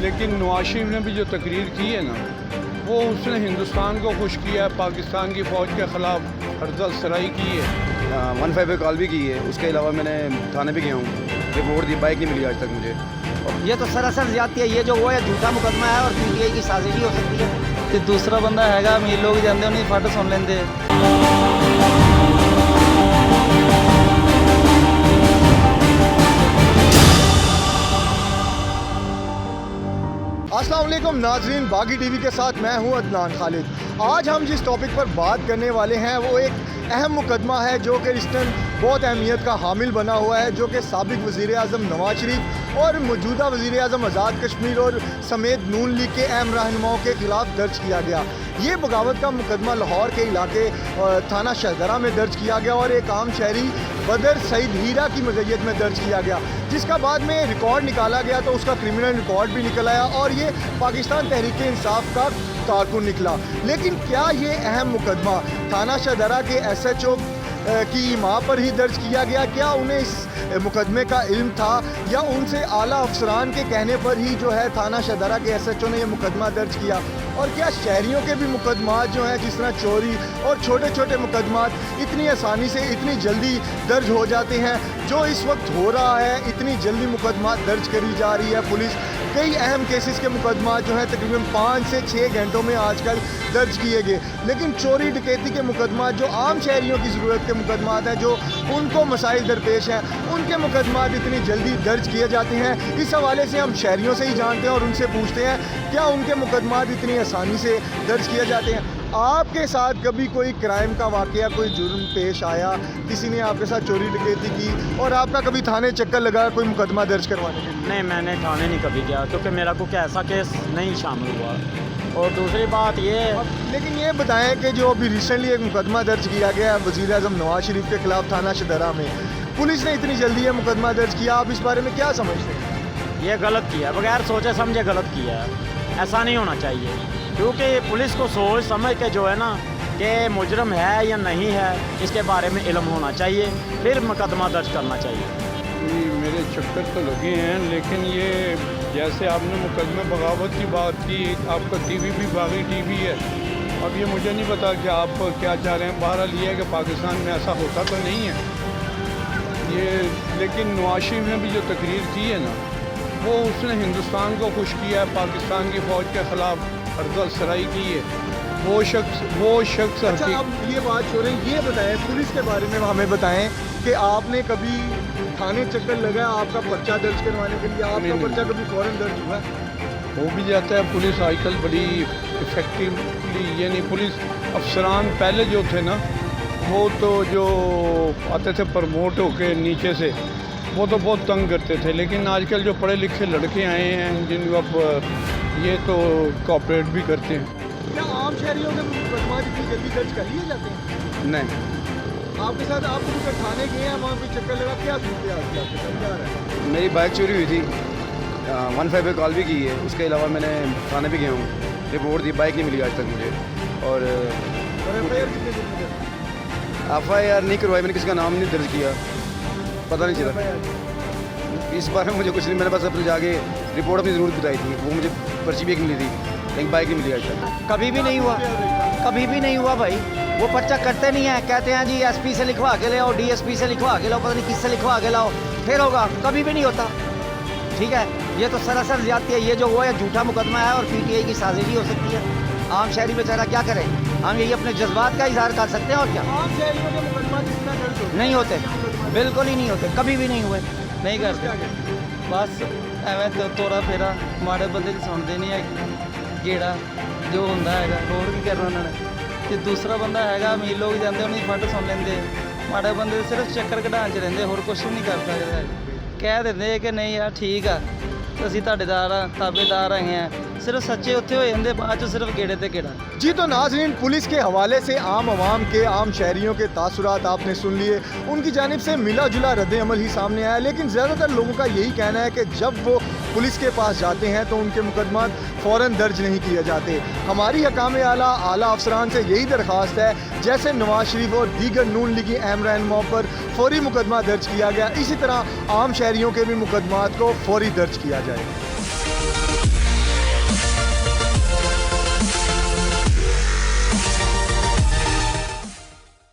لیکن نواز شریف نے بھی جو تقریر کی ہے نا، وہ اس نے ہندوستان کو خوش کیا ہے، پاکستان کی فوج کے خلاف ہرزل سرائی کی ہے۔ 15 پہ کال بھی کی ہے، اس کے علاوہ میں نے تھانے بھی گیا ہوں، رپورٹ دی، بائک نہیں ملی آج تک مجھے۔ یہ تو سراسر زیادتی ہے، یہ جو وہ ہے جھوٹا مقدمہ ہے اور PTI کی سازش ہی ہو سکتی ہے۔ کہ دوسرا بندہ ہے امیر لوگ جاندے انہیں فٹ سن لیندے۔ السلام علیکم ناظرین، باغی ٹی وی کے ساتھ میں ہوں عدنان خالد۔ آج ہم جس ٹاپک پر بات کرنے والے ہیں وہ ایک اہم مقدمہ ہے جو کہ رسٹن بہت اہمیت کا حامل بنا ہوا ہے، جو کہ سابق وزیر اعظم نواز شریف اور موجودہ وزیر اعظم آزاد کشمیر اور سمیت نون لیگ کے اہم رہنماؤں کے خلاف درج کیا گیا۔ یہ بغاوت کا مقدمہ لاہور کے علاقے تھانہ شہزرہ میں درج کیا گیا اور ایک عام شہری بدر سعید ہیرا کی مزید میں درج کیا گیا، جس کا بعد میں ریکارڈ نکالا گیا تو اس کا کرمنل ریکارڈ بھی نکل آیا اور یہ پاکستان تحریک انصاف کا کارکن نکلا۔ لیکن کیا یہ اہم مقدمہ تھانہ شہزرہ کے SHO کی ماں پر ہی درج کیا گیا؟ کیا انہیں اس مقدمے کا علم تھا یا ان سے اعلیٰ افسران کے کہنے پر ہی جو ہے تھانہ شہزرہ کے SHO نے یہ مقدمہ درج کیا؟ اور کیا شہریوں کے بھی مقدمات جو ہیں جس طرح چوری اور چھوٹے چھوٹے مقدمات اتنی آسانی سے اتنی جلدی درج ہو جاتے ہیں؟ جو اس وقت ہو رہا ہے، اتنی جلدی مقدمات درج کری جا رہی ہے پولیس، کئی اہم کیسز کے مقدمات جو ہیں تقریباً 5 سے 6 گھنٹوں میں آج کل درج کیے گئے، لیکن چوری ڈکیتی کے مقدمات جو عام شہریوں کی ضرورت کے مقدمات ہیں، جو ان کو مسائل درپیش ہیں، ان کے مقدمات اتنی جلدی درج کیے جاتے ہیں۔ اس حوالے سے ہم شہریوں سے ہی جانتے ہیں اور ان سے پوچھتے ہیں کیا ان کے مقدمات اتنی آسانی سے درج کیے جاتے ہیں؟ آپ کے ساتھ کبھی کوئی کرائم کا واقعہ، کوئی جرم پیش آیا، کسی نے آپ کے ساتھ چوری ڈکیتی کی اور آپ کا کبھی تھانے چکر لگا کوئی مقدمہ درج کروانے کے لیے؟ نہیں، میں نے تھانے نہیں کبھی گیا کیونکہ میرا کوئی ایسا کیس نہیں شامل ہوا۔ اور دوسری بات یہ، لیکن یہ بتائیں کہ جو ابھی ریسنٹلی ایک مقدمہ درج کیا گیا ہے وزیر اعظم نواز شریف کے خلاف تھانہ شہزرہ میں، پولیس نے اتنی جلدی یہ مقدمہ درج کیا، آپ اس بارے میں کیا سمجھتے ہیں؟ یہ غلط کیا ہے، بغیر سوچے سمجھے غلط کیا ہے، ایسا نہیں ہونا چاہیے، کیونکہ پولیس کو سوچ سمجھ کے جو ہے نا کہ مجرم ہے یا نہیں ہے اس کے بارے میں علم ہونا چاہیے، پھر مقدمہ درج کرنا چاہیے۔ میرے چکر تو لگے ہیں، لیکن یہ جیسے آپ نے مقدمے بغاوت کی بات کی، آپ کا ٹی وی بھی باغی ٹی وی ہے، اب یہ مجھے نہیں پتا کہ آپ کیا چاہ رہے ہیں۔ بہرحال یہ ہے کہ پاکستان میں ایسا ہوتا تو نہیں ہے یہ، لیکن نواز شریف نے بھی جو تقریر کی ہے نا، وہ اس نے ہندوستان کو خوش کیا ہے، پاکستان کی فوج کے خلاف ہرزل سرائی کی ہے۔ وہ شخص اچھا، اب یہ بات چھوڑیں، یہ بتائیں پولیس کے بارے میں ہمیں بتائیں کہ آپ نے کبھی تھانے چکر لگا آپ کا پرچہ درج کروانے کے لیے؟ آپ کا پرچہ کبھی فوراً درج ہوا؟ ہو بھی جاتا ہے۔ پولیس آج کل بڑی افیکٹولی، یعنی پولیس افسران پہلے جو تھے نا، وہ تو جو آتے تھے پرموٹ ہو کے نیچے سے، وہ تو بہت تنگ کرتے تھے، لیکن آج کل جو پڑھے لکھے لڑکے آئے ہیں جن کو اب یہ تو کوآپریٹ بھی کرتے ہیں۔ کیا عام شہریوں کے مقدمات اتنی جلدی درج کر لیے جاتے ہیں؟ نہیں، آپ کے ساتھ آپ کو تھانے گئے ہیں، وہاں پہ چکر لگا، کیا سنتے ہیں آپ کے ساتھ کیا رہا ہے؟ میری بائک چوری ہوئی تھی، 15 پہ کال بھی کی ہے، اس کے علاوہ میں نے تھانے بھی گیا ہوں، رپورٹ دی، بائک نہیں ملی آج تک مجھے۔ اور FIR کتنے دن میں درج؟ FIR نہیں کروائی، میں نے کسی کا نام نہیں درج کیا، پتہ نہیں چلا اس بارے میں مجھے کچھ نہیں۔ میں نے بس اپنے جا کے رپورٹ اپنی ضرورت بتائی تھی، وہ مجھے پرچی بھی ایک ملی تھی، لیکن بائک نہیں ملی آج تک۔ کبھی بھی نہیں ہوا، کبھی بھی نہیں ہوا بھائی، وہ پرچہ کرتے نہیں ہیں، کہتے ہیں جی SP سے لکھوا کے لے آؤ، DSP سے لکھوا کے لاؤ، پتہ نہیں کس سے لکھوا کے لاؤ، پھر ہوگا، کبھی بھی نہیں ہوتا۔ ٹھیک ہے، یہ تو سراسر زیادتی ہے، یہ جو وہ ہے جھوٹا مقدمہ ہے اور PTI کی سازش ہی ہو سکتی ہے۔ عام شہری بیچارہ کیا کرے؟ ہم یہی اپنے جذبات کا اظہار کر سکتے ہیں اور کیا؟ عام شہریوں کے مقدمات اس طرح درج ہوتے نہیں ہوتے، بالکل ہی نہیں ہوتے، کبھی بھی نہیں ہوئے، نہیں کرتے۔ بس ایویں توڑا پھیرا ماڑے بندے کی سنتے نہیں ہے، گیڑا جو ہوتا ہے، اور کی کرنا انہوں نے۔ کہ دوسرا بندہ ہے امیر لوگ جاندے انہیں فٹ سن لیندے، ماڑے بندے صرف چکر کਢਾਉਣ 'ਚ ਰਹਿੰਦੇ، ਹੋਰ ਕੁਛ ਵੀ ਨਹੀਂ ਕਰ ਸਕਦੇ। ਕਹਿ ਦਿੰਦੇ ਕਿ ਨਹੀਂ ਯਾਰ ਠੀਕ ਆ, ਅਸੀਂ ਤੁਹਾਡੇਦਾਰ ਆ, ਤਾਬੇਦਾਰ ਹੈਗੇ ਆ, صرف سچے اتنے ہوئے ہوں بعد صرف گیڑے تے گیڑا۔ جی تو ناظرین، پولیس کے حوالے سے عام عوام کے، عام شہریوں کے تاثرات آپ نے سن لیے، ان کی جانب سے ملا جلا رد عمل ہی سامنے آیا، لیکن زیادہ تر لوگوں کا یہی کہنا ہے کہ جب وہ پولیس کے پاس جاتے ہیں تو ان کے مقدمات فوراً درج نہیں کیے جاتے۔ ہماری حکام اعلیٰ افسران سے یہی درخواست ہے، جیسے نواز شریف اور دیگر نون لیگی اہم رہنماؤں پر فوری مقدمہ درج کیا گیا، اسی طرح عام شہریوں کے بھی مقدمات کو فوری درج کیا جائے۔